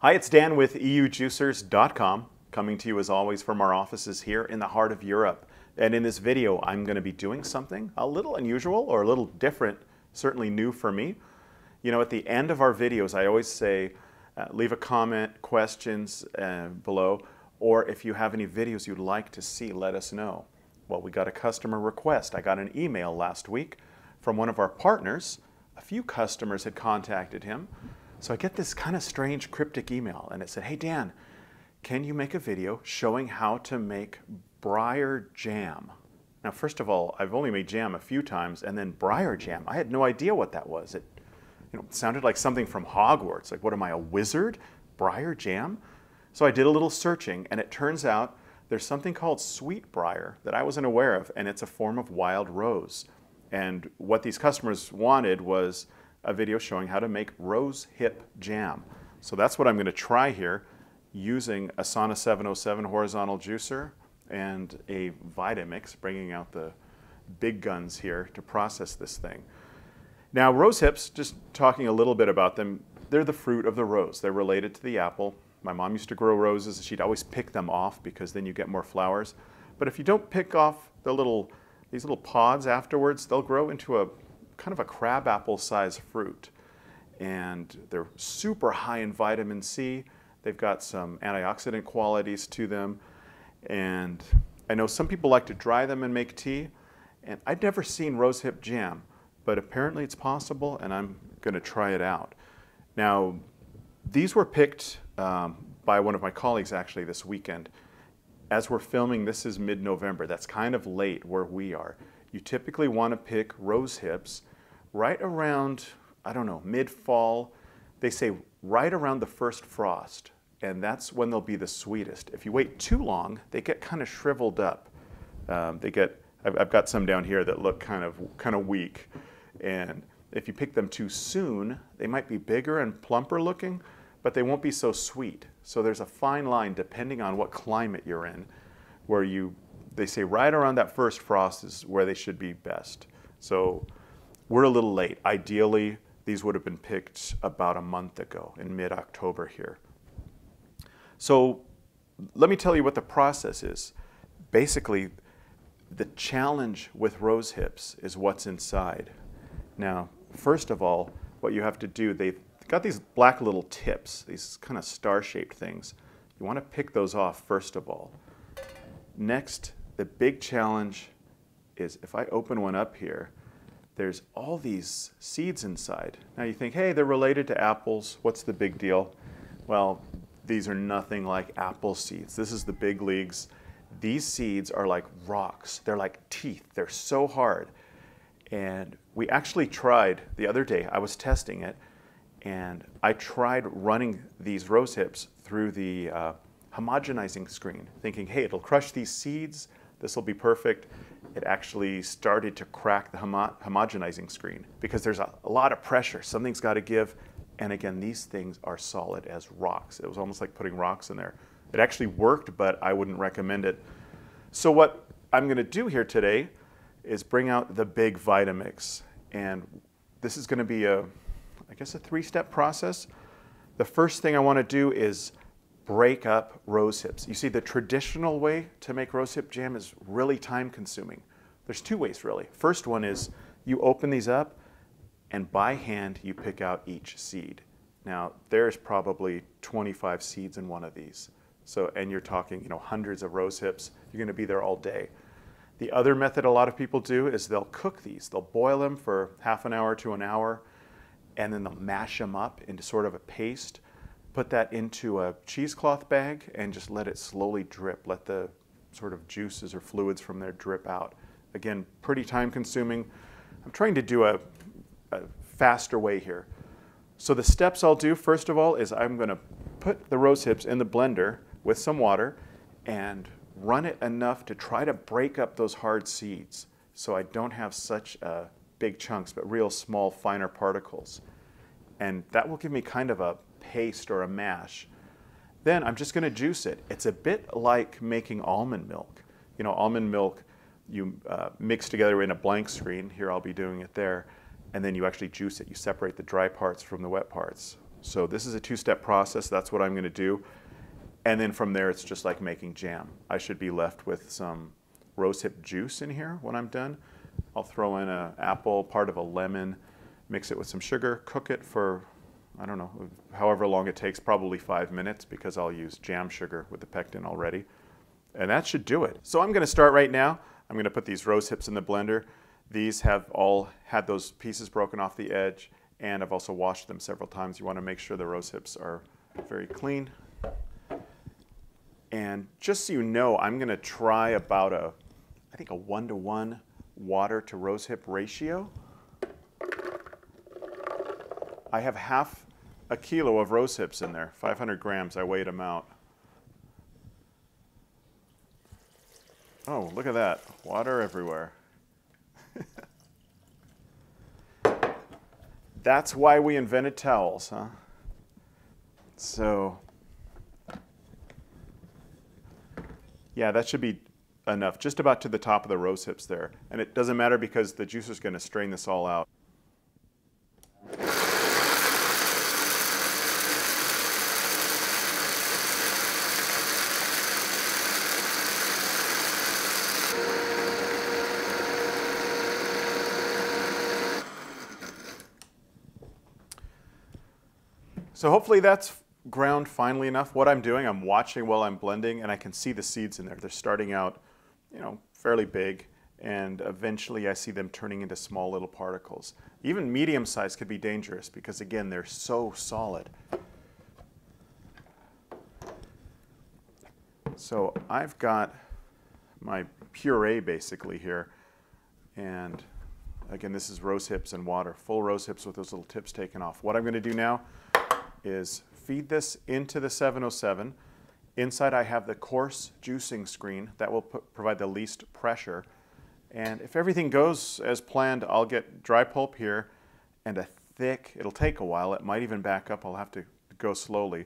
Hi, it's Dan with EUJUICERS.CZ, coming to you as always from our offices here in the heart of Europe. And in this video, I'm going to be doing something a little unusual or a little different, certainly new for me. You know, at the end of our videos, I always say, leave a comment, questions below, or if you have any videos you'd like to see, let us know. Well, we got a customer request. I got an email last week from one of our partners. A few customers had contacted him. So I get this kind of strange cryptic email, and it said, hey Dan, can you make a video showing how to make briar jam? Now, first of all, I've only made jam a few times, and then briar jam, I had no idea what that was. It sounded like something from Hogwarts. Like, what am I, a wizard? Briar jam? So I did a little searching, and it turns out there's something called sweet briar that I wasn't aware of, and it's a form of wild rose. And what these customers wanted was a video showing how to make rose hip jam. So that's what I'm going to try here using a Sauna 707 horizontal juicer and a Vitamix, bringing out the big guns here to process this thing. Now, rose hips, just talking a little bit about them, they're the fruit of the rose. They're related to the apple. My mom used to grow roses. She'd always pick them off because then you get more flowers. But if you don't pick off these little pods afterwards, they'll grow into a kind of a crabapple size fruit. And they're super high in vitamin C. They've got some antioxidant qualities to them. And I know some people like to dry them and make tea. And I'd never seen rosehip jam, but apparently it's possible, and I'm going to try it out. Now, these were picked by one of my colleagues actually this weekend. As we're filming, this is mid-November. That's kind of late where we are. You typically want to pick rose hips right around, I don't know, mid-fall. They say right around the first frost, and that's when they'll be the sweetest. If you wait too long, they get kind of shriveled up. I've got some down here that look kind of weak, and if you pick them too soon, they might be bigger and plumper looking, but they won't be so sweet. So there's a fine line depending on what climate you're in, where they say right around that first frost is where they should be best. So we're a little late. Ideally, these would have been picked about a month ago in mid-October here. So let me tell you what the process is. Basically, the challenge with rose hips is what's inside. Now, first of all, what you have to do, they've got these black little tips, these kind of star-shaped things. You want to pick those off first of all. Next, the big challenge is if I open one up here, there's all these seeds inside. Now you think, hey, they're related to apples. What's the big deal? Well, these are nothing like apple seeds. This is the big leagues. These seeds are like rocks. They're like teeth. They're so hard. And we actually tried the other day, I was testing it, and I tried running these rose hips through the homogenizing screen, thinking, hey, it'll crush these seeds. This will be perfect. It actually started to crack the homogenizing screen because there's a lot of pressure. Something's got to give. And again, these things are solid as rocks. It was almost like putting rocks in there. It actually worked, but I wouldn't recommend it. So what I'm going to do here today is bring out the big Vitamix. And this is going to be I guess a three-step process. The first thing I want to do is break up rose hips. You see, the traditional way to make rose hip jam is really time consuming. There's two ways really. First one is you open these up and by hand you pick out each seed. Now there's probably 25 seeds in one of these. So, and you're talking, hundreds of rose hips. You're going to be there all day. The other method a lot of people do is they'll cook these. They'll boil them for half an hour to an hour, and then they'll mash them up into sort of a paste. Put that into a cheesecloth bag and just let it slowly drip. Let the sort of juices or fluids from there drip out. Again, pretty time consuming. I'm trying to do a faster way here. So the steps I'll do first of all is I'm going to put the rose hips in the blender with some water and run it enough to try to break up those hard seeds so I don't have such big chunks but real small finer particles. And that will give me kind of a paste or a mash. Then I'm just going to juice it. It's a bit like making almond milk. Almond milk you mix together in a blank screen. Here I'll be doing it there. And then you actually juice it. You separate the dry parts from the wet parts. So this is a two-step process. That's what I'm going to do. And then from there, it's just like making jam. I should be left with some rosehip juice in here when I'm done. I'll throw in an apple, part of a lemon, mix it with some sugar, cook it for, I don't know, however long it takes, probably 5 minutes because I'll use jam sugar with the pectin already. And that should do it. So I'm going to start right now. I'm going to put these rose hips in the blender. These have all had those pieces broken off the edge, and I've also washed them several times. You want to make sure the rose hips are very clean. And just so you know, I'm going to try about I think a 1-to-1 water to rosehip ratio. I have half a kilo of rosehips in there, 500 grams. I weighed them out. Oh, look at that, water everywhere. That's why we invented towels, huh? So, yeah, that should be enough, just about to the top of the rose hips there. And it doesn't matter because the juicer's going to strain this all out. So hopefully that's ground finely enough. What I'm doing, I'm watching while I'm blending, and I can see the seeds in there. They're starting out, you know, fairly big, and eventually I see them turning into small little particles. Even medium size could be dangerous because, again, they're so solid. So I've got my puree basically here, and again, this is rose hips and water, full rose hips with those little tips taken off. What I'm going to do now is feed this into the 707. Inside I have the coarse juicing screen that will provide the least pressure. And if everything goes as planned, I'll get dry pulp here and a thick, it'll take a while, it might even back up, I'll have to go slowly,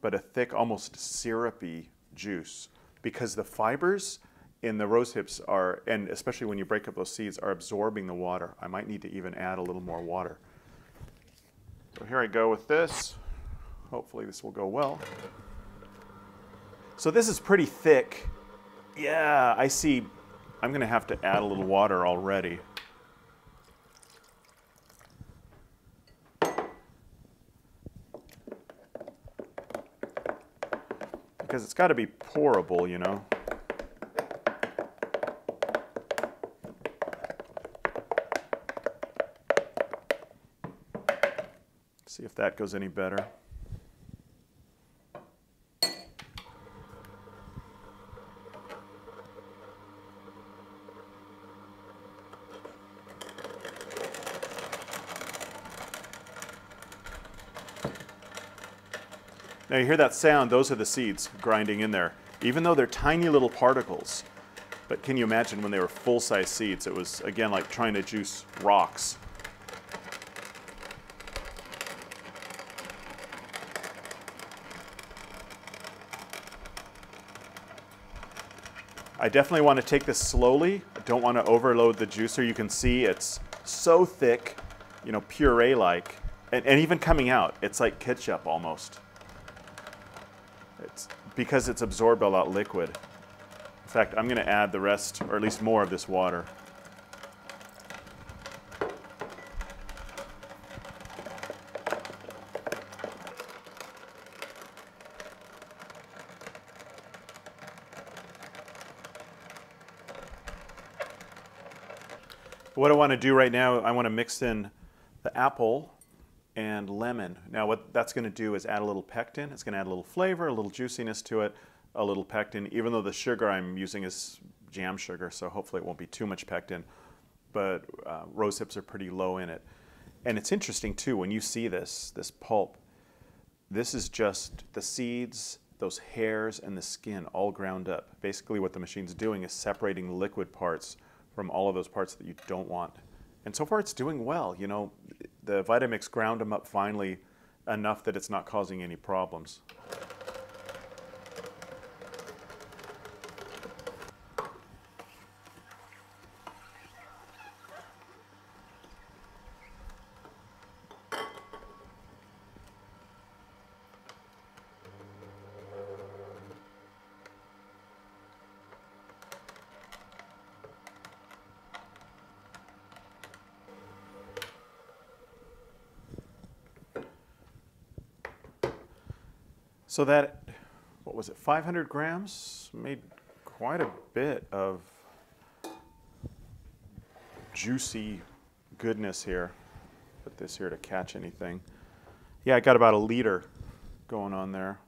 but a thick, almost syrupy juice, because the fibers in the rose hips are, and especially when you break up those seeds, are absorbing the water. I might need to even add a little more water. So here I go with this. Hopefully this will go well. So this is pretty thick. Yeah, I see. I'm going to have to add a little water already. Because it's got to be pourable, you know. See if that goes any better. Now you hear that sound, those are the seeds grinding in there, even though they're tiny little particles. But can you imagine when they were full-size seeds? It was, again, like trying to juice rocks. I definitely want to take this slowly. I don't want to overload the juicer. You can see it's so thick, you know, puree-like, and even coming out, it's like ketchup almost. It's because it's absorbed all that liquid. In fact, I'm going to add the rest, or at least more of this water. What I want to do right now, I want to mix in the apple and lemon. Now what that's going to do is add a little pectin. It's going to add a little flavor, a little juiciness to it, a little pectin, even though the sugar I'm using is jam sugar, so hopefully it won't be too much pectin, but rose hips are pretty low in it. And it's interesting too, when you see this pulp, this is just the seeds, those hairs, and the skin all ground up. Basically what the machine's doing is separating the liquid parts from all of those parts that you don't want. And so far it's doing well. You know, the Vitamix ground them up finely enough that it's not causing any problems. So that, what was it, 500 grams? Made quite a bit of juicy goodness here. Put this here to catch anything. Yeah, I got about a liter going on there.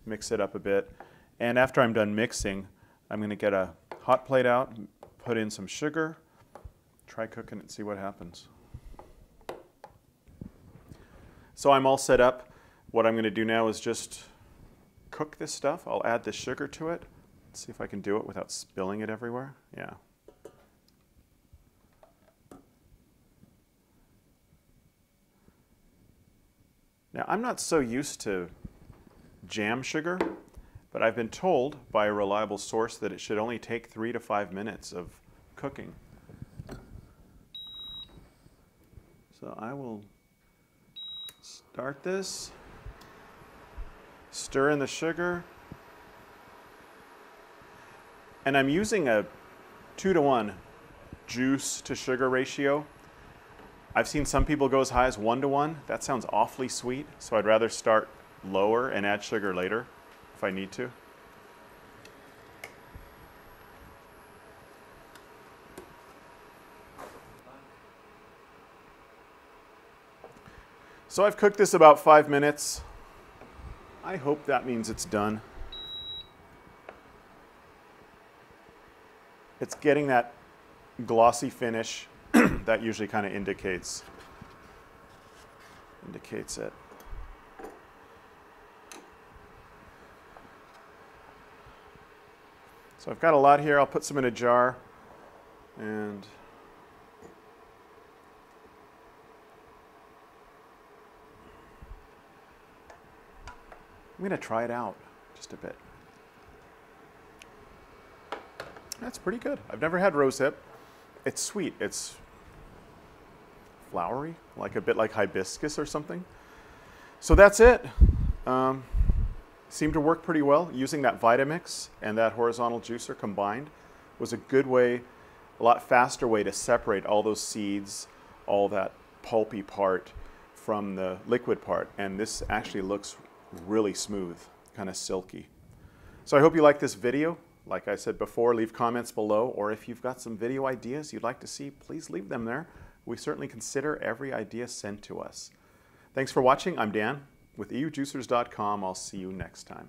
Mix it up a bit. And after I'm done mixing, I'm going to get a hot plate out, put in some sugar, try cooking it and see what happens. So I'm all set up. What I'm going to do now is just cook this stuff. I'll add the sugar to it. Let's see if I can do it without spilling it everywhere. Yeah. Now, I'm not so used to jam sugar, but I've been told by a reliable source that it should only take 3 to 5 minutes of cooking. So I will start this, stir in the sugar, and I'm using a 2-to-1 juice to sugar ratio. I've seen some people go as high as 1-to-1. That sounds awfully sweet, so I'd rather start lower and add sugar later if I need to. So I've cooked this about 5 minutes. I hope that means it's done. It's getting that glossy finish that usually kind of indicates it. So I've got a lot here. I'll put some in a jar, and I'm going to try it out just a bit. That's pretty good. I've never had rosehip. It's sweet. It's flowery, like a bit like hibiscus or something. So that's it. Seemed to work pretty well. Using that Vitamix and that horizontal juicer combined was a good way, a lot faster way to separate all those seeds, all that pulpy part from the liquid part. And this actually looks really smooth, kind of silky. So I hope you like this video. Like I said before, leave comments below, or if you've got some video ideas you'd like to see, please leave them there. We certainly consider every idea sent to us. Thanks for watching. I'm Dan with EUJUICERS.com. I'll see you next time.